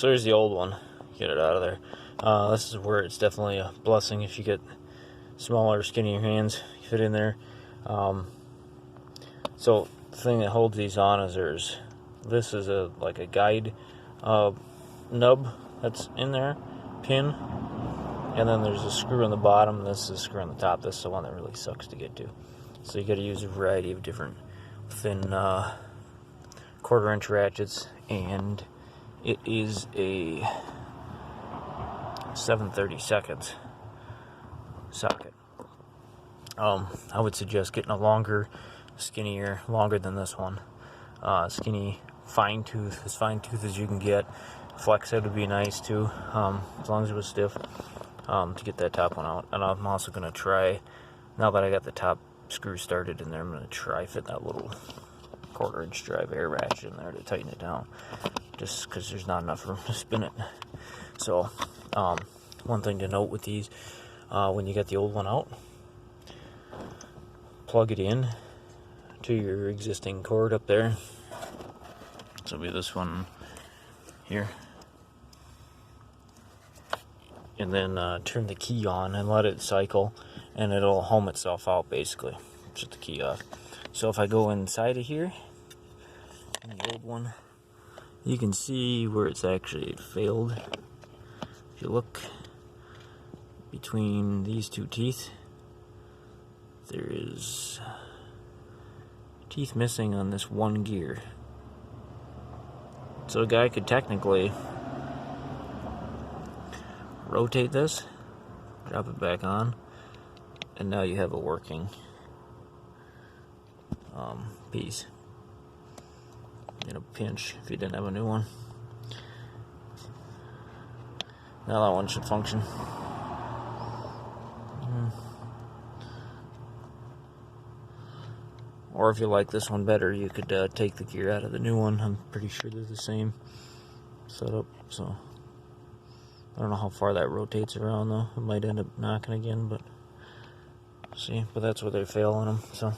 So here's the old one. Get it out of there. This is where it's definitely a blessing if you get smaller, skinnier hands. You fit in there. So the thing that holds these on is this is like a guide nub that's in there, pin, and then there's a screw on the bottom. This is a screw on the top. This is the one that really sucks to get to. So you got to use a variety of different thin 1/4-inch ratchets, and it is a 7/32 socket. I would suggest getting a longer, skinnier, longer than this one. Skinny, fine tooth, as fine tooth as you can get. Flex head would be nice too, as long as it was stiff, to get that top one out. And I'm also going to try, now that I got the top screw started in there, I'm going to try fit that little 1/4-inch drive air ratchet in there to tighten it down, just because there's not enough room to spin it. So, one thing to note with these, when you get the old one out, plug it in to your existing cord up there. So it'll be this one here, and then turn the key on and let it cycle, and it'll home itself out basically. Shut the key off. So if I go inside of here, in the old one, you can see where it's actually failed. If you look between these two teeth, there is teeth missing on this one gear. So a guy could technically rotate this, drop it back on, and now you have a working piece in a pinch if you didn't have a new one. Now that one should function. Or if you like this one better, you could take the gear out of the new one. I'm pretty sure they're the same setup, so I don't know how far that rotates around though. It might end up knocking again, but see. But that's where they fail on them. So